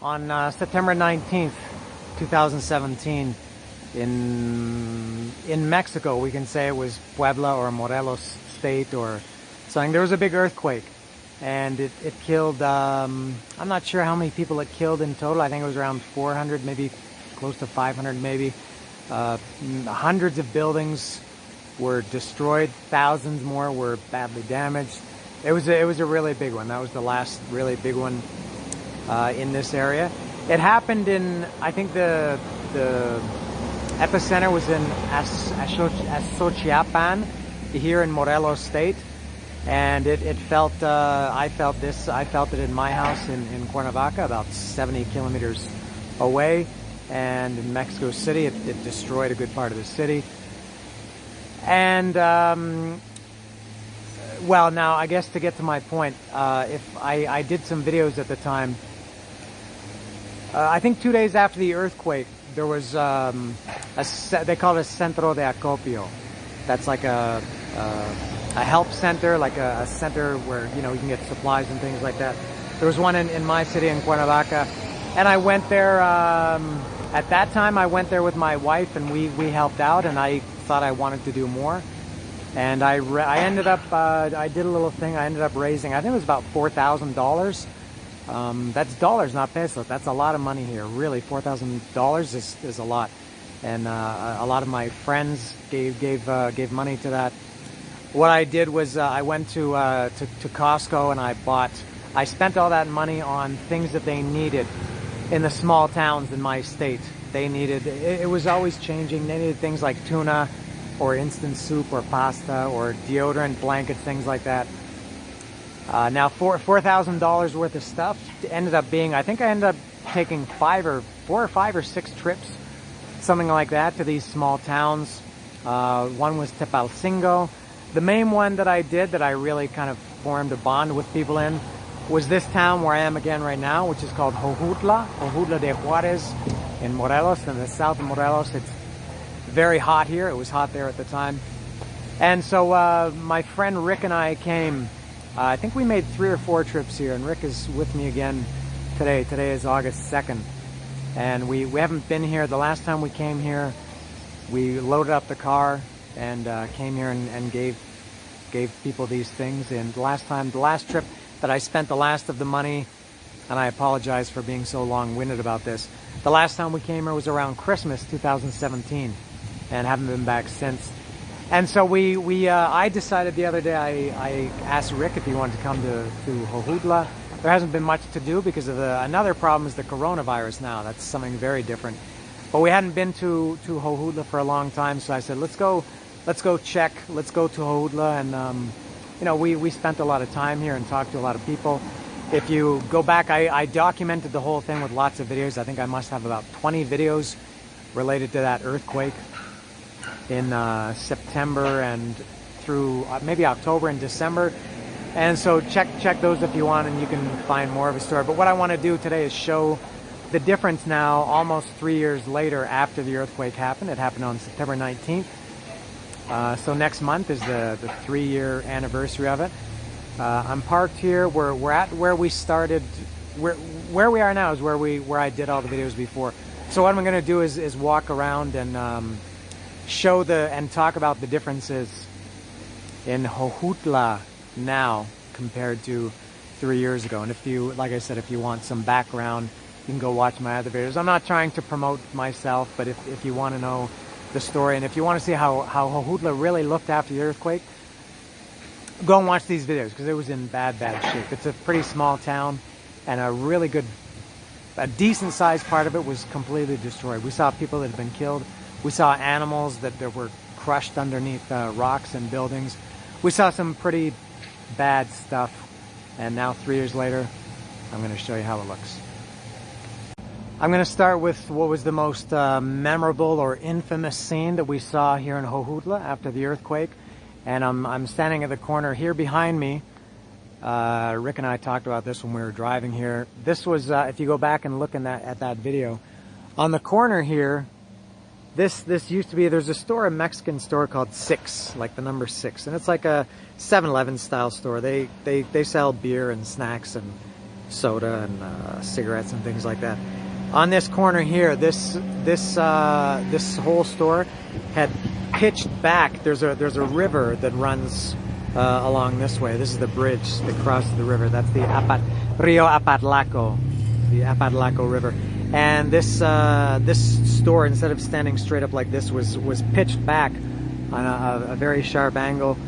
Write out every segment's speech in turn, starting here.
On September 19th, 2017, in Mexico, we can say it was Puebla or Morelos state or something. There was a big earthquake, and it killed, I'm not sure how many people it killed in total. I think it was around 400, maybe close to 500 maybe. Hundreds of buildings were destroyed, thousands more were badly damaged. It was a really big one. That was the last really big one in this area. It happened in, I think the epicenter was in Xochiapan here in Morelos state, and it felt, I felt it in my house in Cuernavaca, about 70 kilometers away, and in Mexico City it destroyed a good part of the city. And well, now I guess to get to my point, if I did some videos at the time. I think 2 days after the earthquake, there was they call it a centro de acopio. That's like a help center, like a center where you can get supplies and things like that. There was one in my city in Cuernavaca, and I went there. At that time, I went there with my wife, and we helped out, and I thought I wanted to do more. And I ended up, I did a little thing. I ended up raising, I think it was about $4,000. That's dollars, not pesos. That's a lot of money here. Really, $4,000 is a lot. And a lot of my friends gave money to that. What I did was I went to Costco and I spent all that money on things that they needed in the small towns in my state. They needed, it was always changing. They needed things like tuna, or instant soup, or pasta, or deodorant, blankets, things like that. Now $4,000 worth of stuff ended up being, I think I ended up taking 4 or 5 or 6 trips, something like that, to these small towns. One was Tepalcingo. The main one that I did that I really kind of formed a bond with people in was this town where I am again right now, which is called Jojutla de Juarez in Morelos, in the south of Morelos. It's very hot here. It was hot there at the time. And so my friend Rick and I came, I think we made 3 or 4 trips here, and Rick is with me again today. Today is August 2nd. And we haven't been here. The last time we came here, we loaded up the car and came here and gave people these things. And the last trip that I spent the last of the money, and I apologize for being so long-winded about this, the last time we came here was around Christmas 2017. And haven't been back since. And so I decided the other day, I asked Rick if he wanted to come to Jojutla. There hasn't been much to do because of another problem is the coronavirus now. That's something very different. But we hadn't been to Jojutla for a long time, so I said, let's go check, let's go to Jojutla. And we spent a lot of time here and talked to a lot of people. If you go back, I documented the whole thing with lots of videos. I think I must have about 20 videos related to that earthquake in September and through maybe October and December. And so check those if you want, and you can find more of a story. But what I want to do today is show the difference now, almost 3 years later after the earthquake happened. It happened on September 19th. So next month is the 3-year anniversary of it. I'm parked here. We're at where we started. Where we are now is where I did all the videos before. So what I'm going to do is walk around and show and talk about the differences in Jojutla now compared to 3 years ago. And if you, like I said, if you want some background, you can go watch my other videos. I'm not trying to promote myself, but if you want to know the story, and if you want to see how Jojutla really looked after the earthquake, go and watch these videos, because it was in bad shape. It's a pretty small town, and a decent sized part of it was completely destroyed. We saw people that had been killed. We saw animals that were crushed underneath rocks and buildings. We saw some pretty bad stuff. And now 3 years later, I'm going to show you how it looks. I'm going to start with what was the most memorable or infamous scene that we saw here in Jojutla after the earthquake. And I'm standing at the corner here behind me. Rick and I talked about this when we were driving here. This was, if you go back and look at that video, on the corner here, this used to be, there's a store, a Mexican store called Six, like the number 6, and it's like a 7-Eleven style store. They sell beer and snacks and soda and cigarettes and things like that. On this corner here, this whole store had pitched back. There's a river that runs along this way. This is the bridge that crosses the river. That's the Rio Apatlaco, the Apatlaco River. And this store, instead of standing straight up like this, was pitched back on a very sharp angle.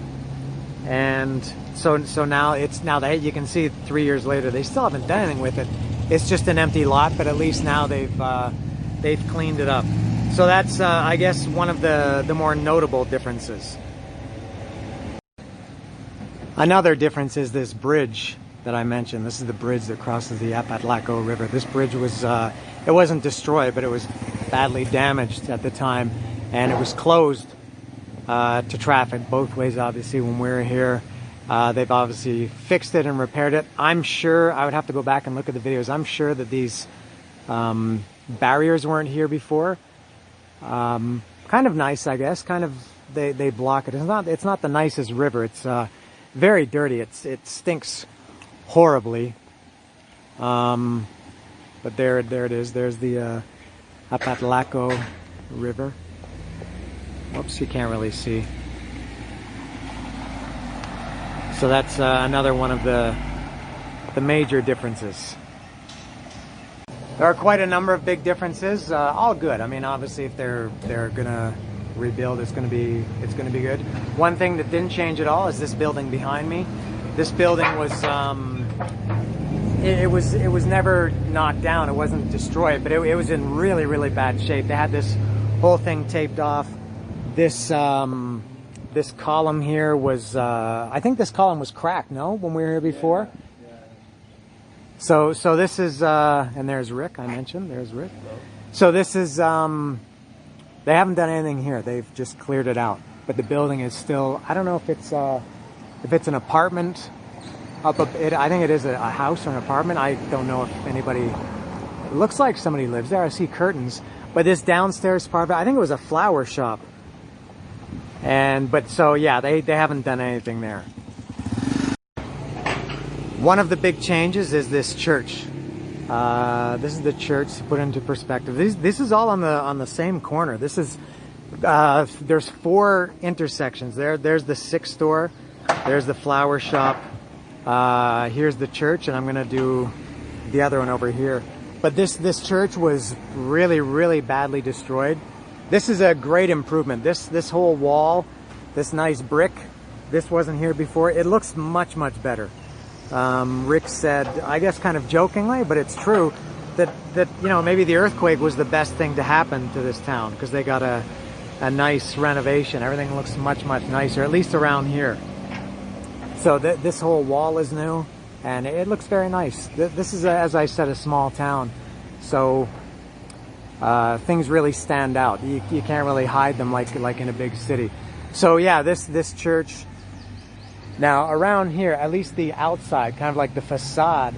And so now that you can see 3 years later, they still haven't done anything with it. It's just an empty lot, but at least now they've cleaned it up. So that's I guess one of the more notable differences. Another difference is this bridge that I mentioned. This is the bridge that crosses the Apatlaco River. This bridge was it wasn't destroyed, but it was badly damaged at the time, and it was closed to traffic both ways. Obviously, when we were here, they've obviously fixed it and repaired it. I'm sure, I would have to go back and look at the videos. I'm sure that these barriers weren't here before. Kind of nice, I guess. Kind of they block it. It's not the nicest river. It's very dirty. It stinks horribly. But there it is. There's the Apatlaco River. Whoops, you can't really see. So that's another one of the major differences. There are quite a number of big differences, all good. I mean, obviously, if they're gonna rebuild, it's gonna be good. One thing that didn't change at all is this building behind me. This building was it was never knocked down. It wasn't destroyed, but it was in really, really bad shape. They had this whole thing taped off. This this column here was I think this column was cracked, no, when we were here before. So this is and there's Rick, I mentioned. There's Rick. So this is they haven't done anything here. They've just cleared it out. But the building is still, I don't know if it's an apartment up I think it is a house or an apartment. I don't know if anybody, it looks like somebody lives there. I see curtains. But this downstairs part of it, I think it was a flower shop. But so yeah, they haven't done anything there. One of the big changes is this church. This is the church, to put into perspective. This is all on the same corner. This is there's 4 intersections. There's the 6th store. There's the flower shop. Here's the church, and I'm gonna do the other one over here. But this church was really, really badly destroyed. This is a great improvement. This whole wall, this nice brick, this wasn't here before. It looks much, much better. Rick said, I guess kind of jokingly, but it's true, that you know, maybe the earthquake was the best thing to happen to this town, because they got a nice renovation. Everything looks much, much nicer, at least around here. So this whole wall is new, and it looks very nice. This is, as I said, a small town, so things really stand out. You can't really hide them like in a big city. So yeah, this church. Now around here, at least the outside, kind of like the facade,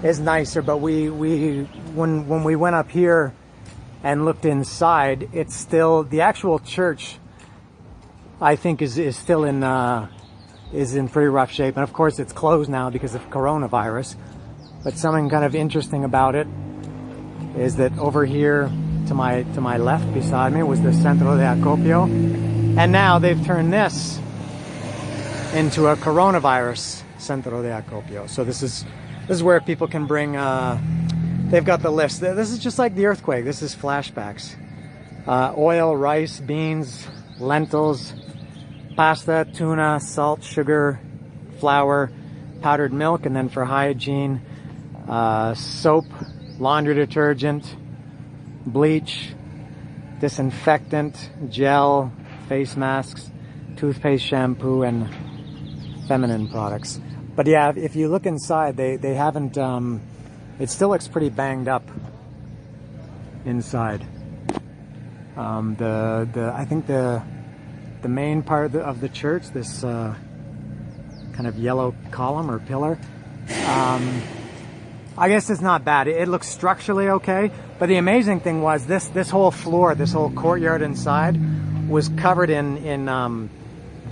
is nicer. But when we went up here and looked inside, it's still, the actual church, I think, is still in pretty rough shape. And of course, it's closed now because of coronavirus. But something kind of interesting about it is that over here to my left beside me was the Centro de Acopio, and now they've turned this into a coronavirus Centro de Acopio. So this is where people can bring, they've got the list. This is just like the earthquake. This is flashbacks. Oil, rice, beans, lentils, pasta, tuna, salt, sugar, flour, powdered milk, and then for hygiene, soap, laundry detergent, bleach, disinfectant, gel, face masks, toothpaste, shampoo, and feminine products. But yeah, if you look inside, they haven't, it still looks pretty banged up inside. I think the main part of the church, this kind of yellow column or pillar, I guess it's not bad. It looks structurally okay, but the amazing thing was this whole floor, this whole courtyard inside was covered in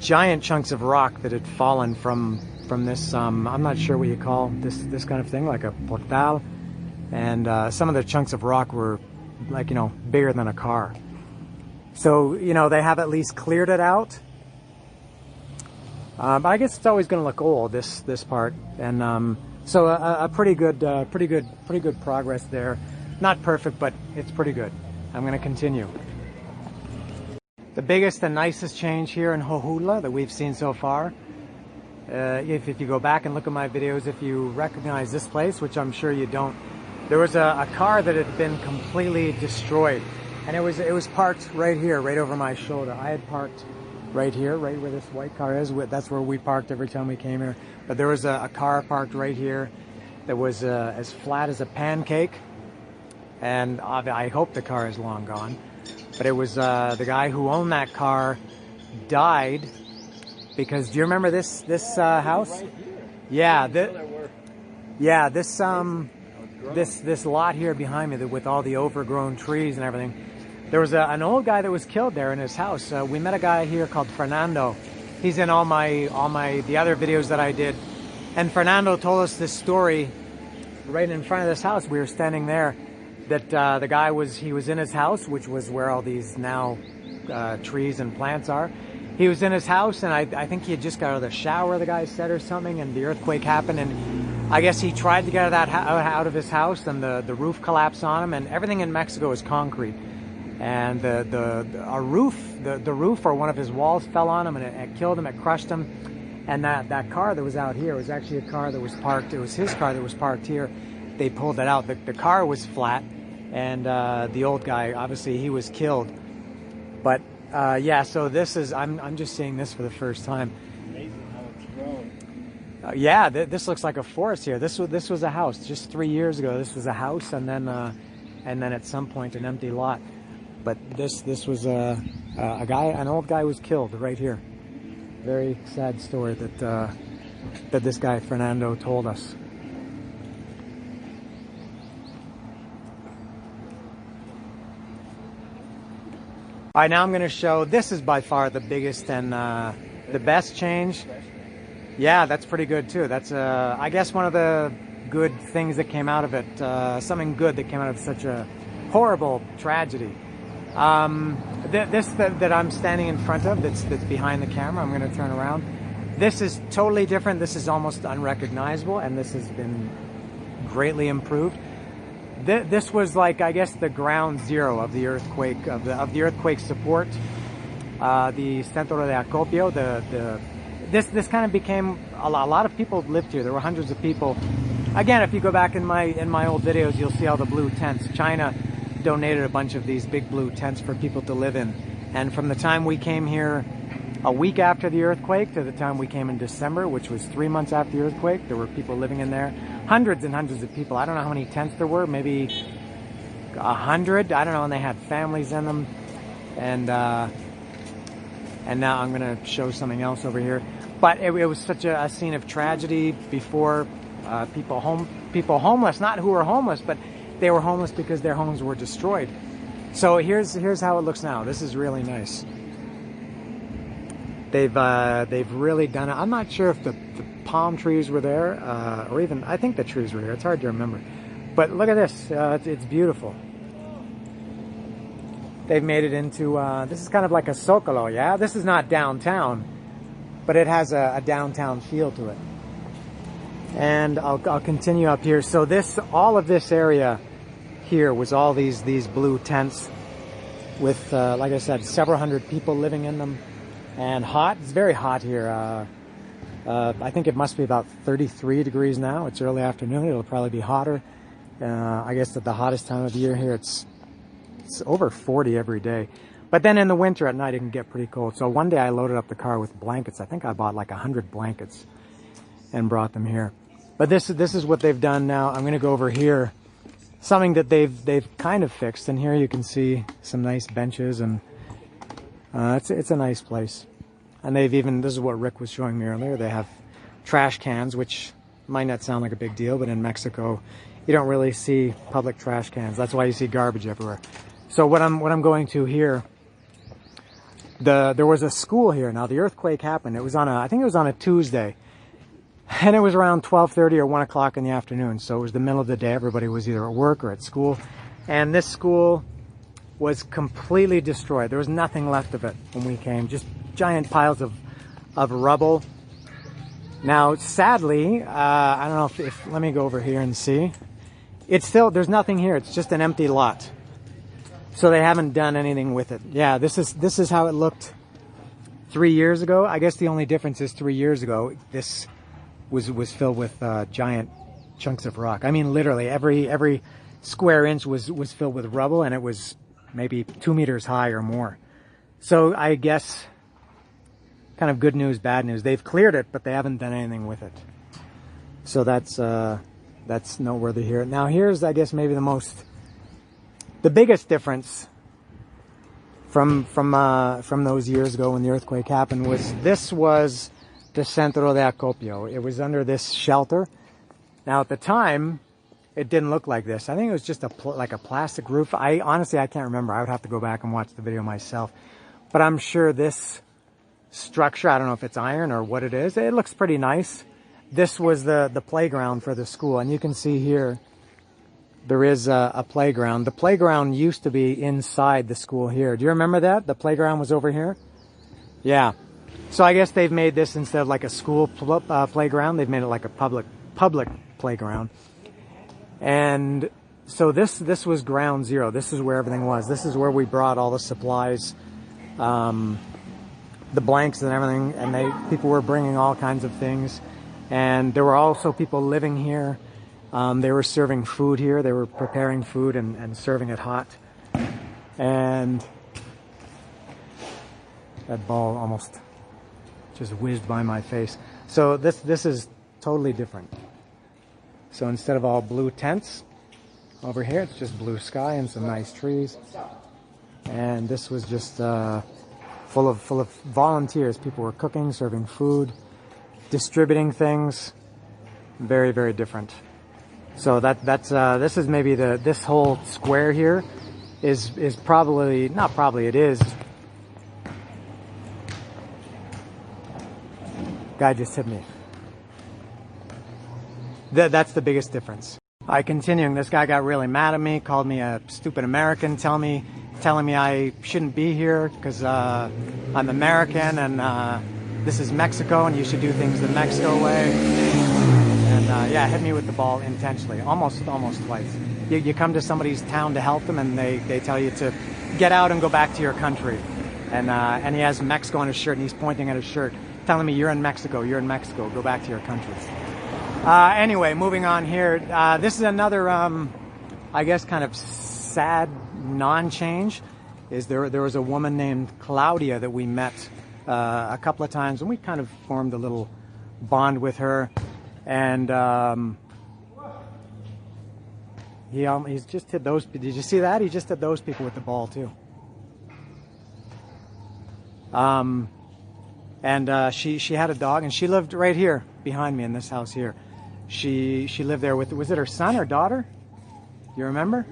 giant chunks of rock that had fallen from from this, I'm not sure what you call this kind of thing, like a portal. And some of the chunks of rock were like, you know, bigger than a car. So, you know, they have at least cleared it out. But I guess it's always going to look old, this part. And so a pretty good progress there. Not perfect, but it's pretty good. I'm going to continue. The biggest and nicest change here in Jojutla that we've seen so far, if you go back and look at my videos, if you recognize this place, which I'm sure you don't, there was a car that had been completely destroyed, and it was parked right here, right over my shoulder. I had parked right here, right where this white car is. That's where we parked every time we came here. But there was a car parked right here that was as flat as a pancake, and I hope the car is long gone. But it was the guy who owned that car died because, do you remember this house? Yeah, this lot here behind me with all the overgrown trees and everything. There was an old guy that was killed there in his house. We met a guy here called Fernando. He's in the other videos that I did. And Fernando told us this story right in front of this house. We were standing there. That the guy was in his house, which was where all these now trees and plants are. He was in his house, and I think he had just got out of the shower, the guy said, or something, and the earthquake happened, and I guess he tried to get out of his house, and the roof collapsed on him, and everything in Mexico is concrete. And the roof or one of his walls fell on him, and it killed him, it crushed him. And that car that was out here was actually a car that was parked, it was his car that was parked here. They pulled it out. The car was flat. And the old guy, obviously, he was killed. But yeah, so this is, I'm just seeing this for the first time. Amazing how it's grown. Yeah, this looks like a forest here. This was a house just 3 years ago. This was a house, and then at some point an empty lot. But this was an old guy was killed right here. Very sad story that this guy Fernando told us. All right, now I'm going to show, this is by far the biggest and the best change. Yeah, that's pretty good too. That's, I guess, one of the good things that came out of it, something good that came out of such a horrible tragedy. This that I'm standing in front of, that's behind the camera, I'm going to turn around. This is totally different. This is almost unrecognizable, and this has been greatly improved. This was like, I guess, the ground zero of the earthquake, of the earthquake support. The centro de acopio, this kind of became a lot of people lived here. There were hundreds of people. Again, if you go back in my old videos, you'll see all the blue tents. China donated a bunch of these big blue tents for people to live in. And from the time we came here a week after the earthquake to the time we came in December, which was 3 months after the earthquake, there were people living in there. Hundreds and hundreds of people. I don't know how many tents there were, maybe 100. I don't know, and they had families in them. And now I'm going to show something else over here. But it was such a scene of tragedy before. People homeless, not who were homeless, but they were homeless because their homes were destroyed. So here's how it looks now. This is really nice. They've really done it. I'm not sure if the palm trees were there, or even, I think the trees were here. It's hard to remember. But look at this. It's beautiful. They've made it into, this is kind of like a Zocalo, yeah? This is not downtown, but it has a downtown feel to it. And I'll continue up here. So all of this area here was all these blue tents with, like I said, several hundred people living in them. And hot. It's very hot here. I think it must be about 33 degrees now. It's early afternoon. It'll probably be hotter. I guess at the hottest time of the year here, it's over 40 every day. But then in the winter at night, it can get pretty cold. So one day I loaded up the car with blankets. I think I bought like 100 blankets and brought them here. But this is what they've done now. I'm going to go over here. Something that they've kind of fixed. And here you can see some nice benches, and it's a nice place. And they've even, this is what Rick was showing me earlier, they have trash cans, which might not sound like a big deal, but in Mexico you don't really see public trash cans. That's why you see garbage everywhere. So what I'm going to here, there was a school here. Now the earthquake happened. It was on I think it was on a Tuesday. And it was around 12:30 or 1 o'clock in the afternoon. So it was the middle of the day. Everybody was either at work or at school. And this school was completely destroyed. There was nothing left of it when we came. Just giant piles of rubble. Now, sadly, I don't know if let me go over here and see. It's still, there's nothing here. It's just an empty lot. So they haven't done anything with it. Yeah, this is how it looked 3 years ago. I guess the only difference is 3 years ago, this was filled with giant chunks of rock. I mean, literally every square inch was filled with rubble, and it was maybe 2 meters high or more. So I guess kind of good news, bad news. They've cleared it, but they haven't done anything with it. So that's noteworthy here. Now here's, I guess, maybe the biggest difference from those years ago when the earthquake happened was this was the Centro de Acopio. It was under this shelter. Now at the time, it didn't look like this. I think it was just like a plastic roof. Honestly, I can't remember. I would have to go back and watch the video myself. But I'm sure this structure, I don't know if it's iron or what it is. It looks pretty nice. This was the playground for the school. And you can see here, there is a playground. The playground used to be inside the school here. Do you remember that? The playground was over here? Yeah. So I guess they've made this, instead of like a school playground, they've made it like a public playground. And so this was ground zero. This is where everything was. This is where we brought all the supplies, the blanks and everything, and people were bringing all kinds of things. And there were also people living here. They were serving food here. They were preparing food and serving it hot. And that ball almost just whizzed by my face. So this is totally different. So instead of all blue tents over here, it's just blue sky and some nice trees. And this was just full of volunteers. People were cooking, serving food, distributing things. Very, very different. So this is maybe this whole square here is probably, not probably, it is. Guy just hit me. That's the biggest difference. Continuing, this guy got really mad at me, called me a stupid American, telling me I shouldn't be here because I'm American and this is Mexico and you should do things the Mexico way. And yeah, hit me with the ball intentionally, almost twice. You come to somebody's town to help them and they tell you to get out and go back to your country. And he has Mexico on his shirt and he's pointing at his shirt, telling me you're in Mexico, go back to your country. Anyway, moving on here. This is another, I guess, kind of sad non-change. There was a woman named Claudia that we met a couple of times, and we kind of formed a little bond with her. And he's just hit those. Did you see that? He just hit those people with the ball too. And she had a dog, and she lived right here behind me in this house here. She lived there with, was it her son or daughter? You remember?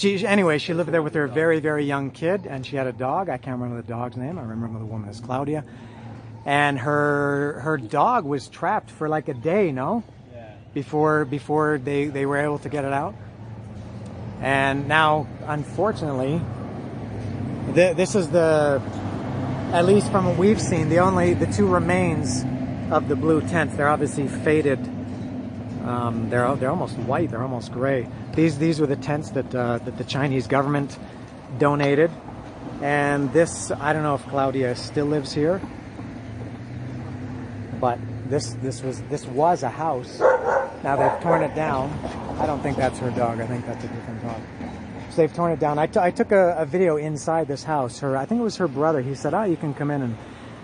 Anyway, she lived there with her very, very young kid, and she had a dog. I can't remember the dog's name. I remember the woman is Claudia. And her dog was trapped for like a day, no? Yeah. Before they were able to get it out. And now, unfortunately, this is at least from what we've seen, the two remains of the blue tents. They're obviously faded. They're almost white. They're almost gray. These were the tents that the Chinese government donated. And this, I don't know if Claudia still lives here, but this was a house. Now they've torn it down. I don't think that's her dog. I think that's a different dog. So they've torn it down. I took a video inside this house. I think it was her brother. He said, you can come in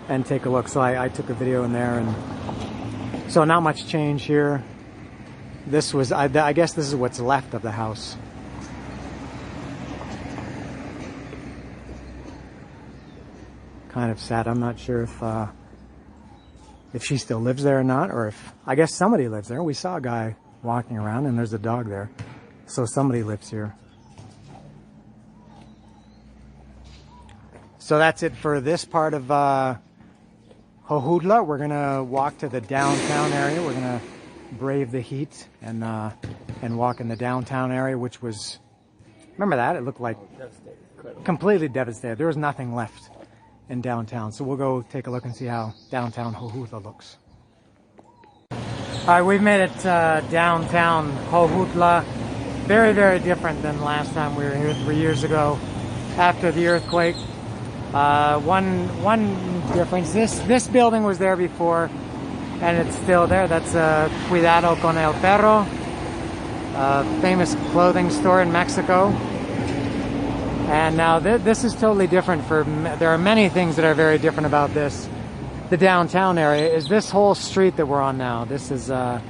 and take a look. So I took a video in there, and so not much change here. This was, I guess this is what's left of the house. Kind of sad. I'm not sure if she still lives there or not, or if, I guess somebody lives there. We saw a guy walking around and there's a dog there. So somebody lives here. So that's it for this part of Jojutla. We're gonna walk to the downtown area. We're gonna brave the heat and walk in the downtown area, which was, remember that? It looked like completely devastated. There was nothing left in downtown. So we'll go take a look and see how downtown Jojutla looks. All right, we've made it downtown Jojutla. Very, very different than last time we were here 3 years ago after the earthquake. One difference, this building was there before and it's still there. That's Cuidado con el Perro, a famous clothing store in Mexico. And now this is totally different. There are many things that are very different about this. The downtown area is this whole street that we're on now. This is, I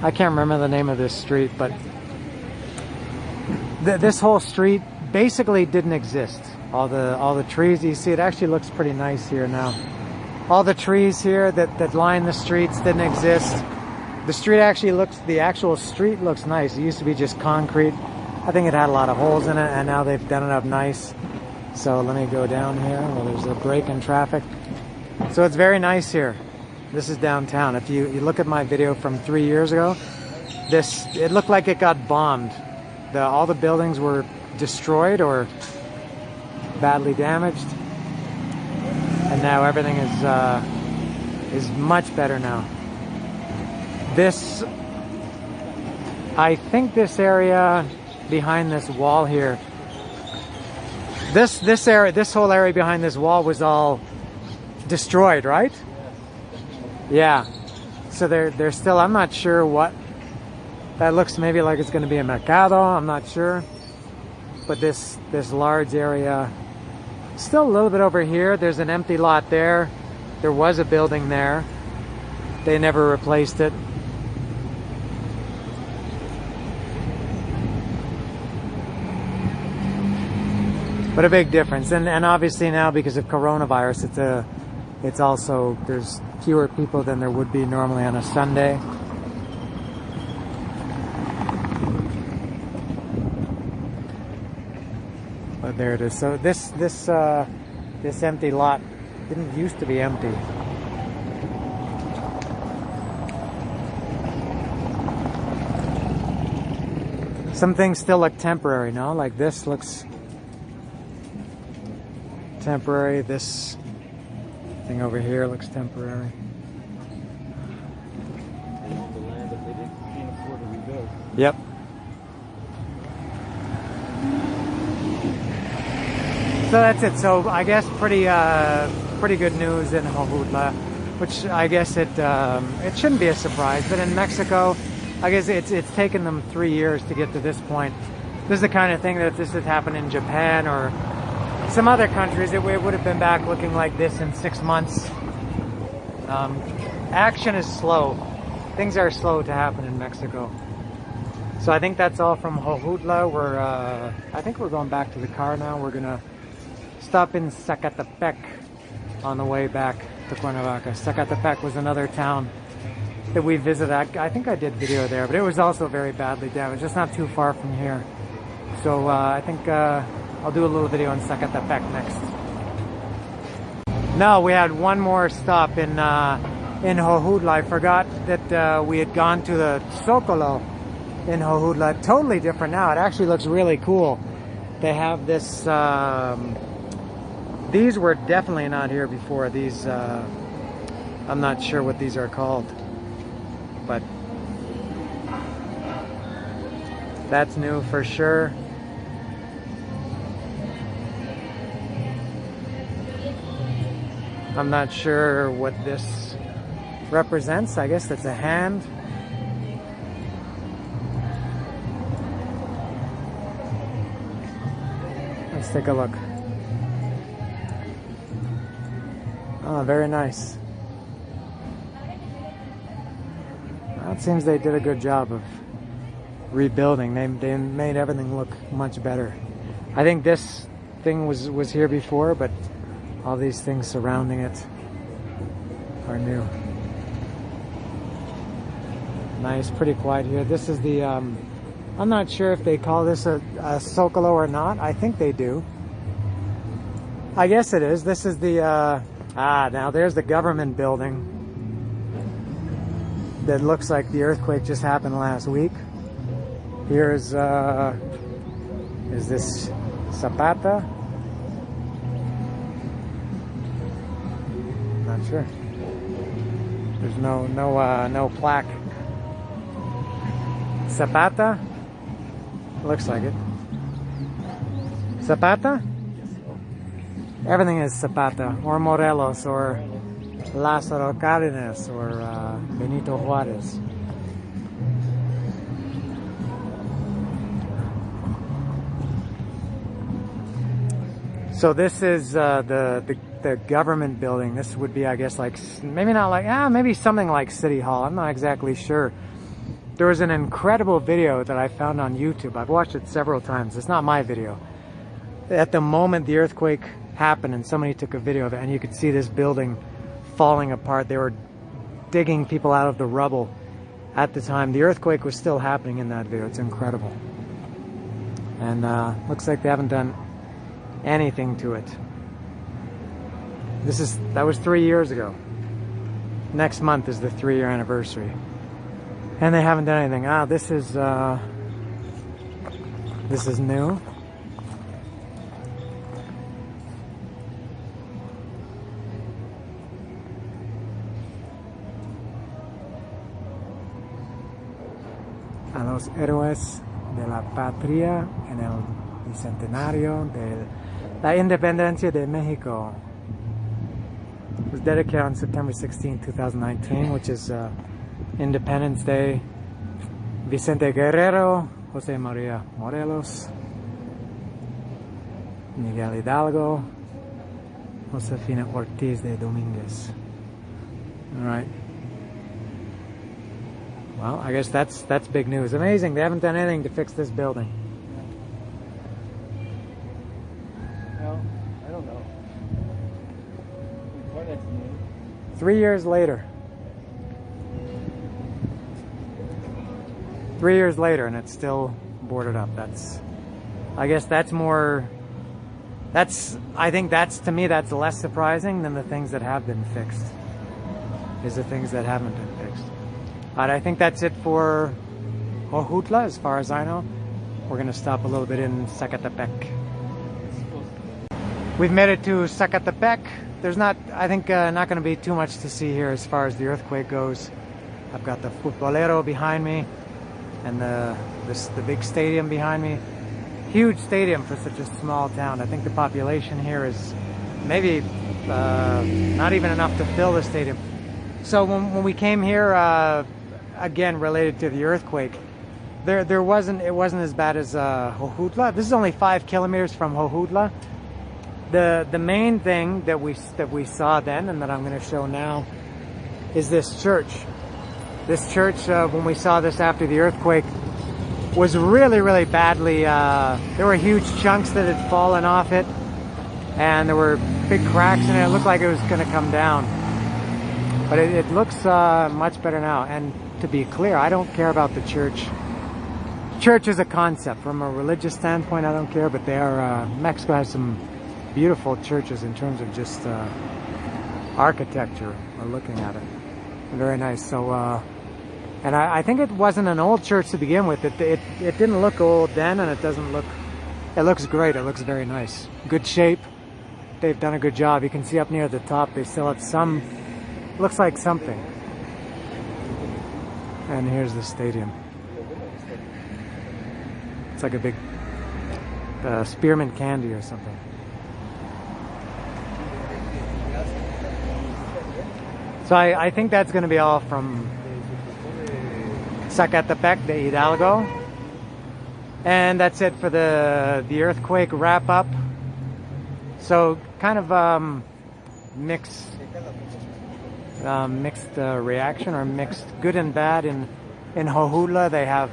can't remember the name of this street, but this whole street basically didn't exist. All the trees, you see, it actually looks pretty nice here now. All the trees here that line the streets didn't exist. The street actually the actual street looks nice. It used to be just concrete. I think it had a lot of holes in it, and now they've done it up nice. So let me go down here. Well, there's a break in traffic. So it's very nice here. This is downtown. If you look at my video from 3 years ago, it looked like it got bombed. All the buildings were destroyed or badly damaged, and now everything is much better now. I think this area behind this wall here, this whole area behind this wall was all destroyed, right? Yeah. So they're still, I'm not sure what that looks, maybe like it's going to be a mercado, I'm not sure. But this large area, still a little bit over here. There's an empty lot there. There was a building there. They never replaced it. But a big difference, and obviously now because of coronavirus, it's also, there's fewer people than there would be normally on a Sunday. But there it is. So this empty lot didn't used to be empty. Some things still look temporary, no? Like this looks temporary. This thing over here looks temporary. They own the land that they can't afford to rebuild. Yep. So that's it. So I guess pretty good news in Jojutla, which I guess it shouldn't be a surprise. But in Mexico, I guess it's taken them 3 years to get to this point. This is the kind of thing that if this had happened in Japan or some other countries, it would have been back looking like this in 6 months. Action is slow. Things are slow to happen in Mexico. So I think that's all from Jojutla. I think we're going back to the car now. We're gonna stop in Zacatepec on the way back to Cuernavaca. Zacatepec was another town that we visited. I think I did video there, but it was also very badly damaged. It's not too far from here. So I think I'll do a little video on Zacatepec next. No, we had one more stop in Jojutla. I forgot that we had gone to the Zocalo in Jojutla. Totally different now. It actually looks really cool. They have this, these were definitely not here before. These, I'm not sure what these are called, but that's new for sure. I'm not sure what this represents. I guess that's a hand. Let's take a look. Oh, very nice. Well, it seems they did a good job of rebuilding. They made everything look much better. I think this thing was here before, but all these things surrounding it are new. Nice, pretty quiet here. This is the, I'm not sure if they call this a Zocalo or not. I think they do. I guess it is. This is the Ah, now there's the government building that looks like the earthquake just happened last week. Here's is this Zapata? Not sure. There's no plaque. Zapata? Looks like it. Zapata? Everything is Zapata, or Morelos, or Lázaro Cárdenas, or Benito Juárez. So this is the government building. This would be, I guess, like, maybe not like, maybe something like City Hall. I'm not exactly sure. There was an incredible video that I found on YouTube. I've watched it several times. It's not my video. At the moment the earthquake happened and somebody took a video of it, and you could see this building falling apart. They were digging people out of the rubble at the time. The earthquake was still happening in that video. It's incredible. And looks like they haven't done anything to it. That was 3 years ago. Next month is the 3-year anniversary. And they haven't done anything. This is new. A los héroes de la patria en el bicentenario de la independencia de México. It was dedicated on September 16, 2019, which is Independence Day. Vicente Guerrero, Jose Maria Morelos, Miguel Hidalgo, Josefina Ortiz de Dominguez. All right. Well, I guess that's big news. Amazing. They haven't done anything to fix this building. No, I don't know. 3 years later. 3 years later, and it's still boarded up. I guess that's more. I think to me, that's less surprising than the things that have been fixed. Is the things that haven't been fixed. But I think that's it for Jojutla, as far as I know. We're going to stop a little bit in Zacatepec. We've made it to Zacatepec. There's not going to be too much to see here as far as the earthquake goes. I've got the Futbolero behind me, and the big stadium behind me. Huge stadium for such a small town. I think the population here is maybe not even enough to fill the stadium. So when we came here, again related to the earthquake, it wasn't as bad as Jojutla. This is only 5 kilometers from Jojutla. The main thing that we saw then, and that I'm going to show now, is this church. This church, when we saw this after the earthquake, was really, really badly. There were huge chunks that had fallen off it, and there were big cracks in it. It looked like it was going to come down. But it looks much better now. And to be clear, I don't care about the church. Church is a concept. From a religious standpoint, I don't care. But Mexico has some beautiful churches in terms of just architecture, or looking at it. Very nice. So, and I think it wasn't an old church to begin with. It didn't look old then, and it looks great. It looks very nice. Good shape. They've done a good job. You can see up near the top, they still have some. Looks like something. And here's the stadium. It's like a big spearmint candy or something. So I think that's going to be all from Zacatepec de Hidalgo. And that's it for the earthquake wrap up. So kind of mixed reaction, or mixed good and bad in Jojutla. They have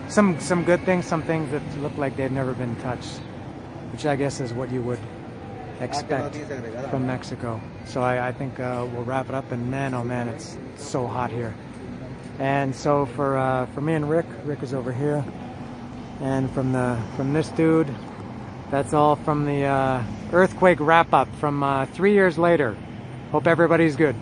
some good things, some things that look like they've never been touched, which I guess is what you would expect from Mexico. So I think we'll wrap it up, and man, oh man, it's so hot here. And so for me and Rick is over here, and from this dude, That's all from the earthquake wrap-up from 3 years later. Hope everybody's good.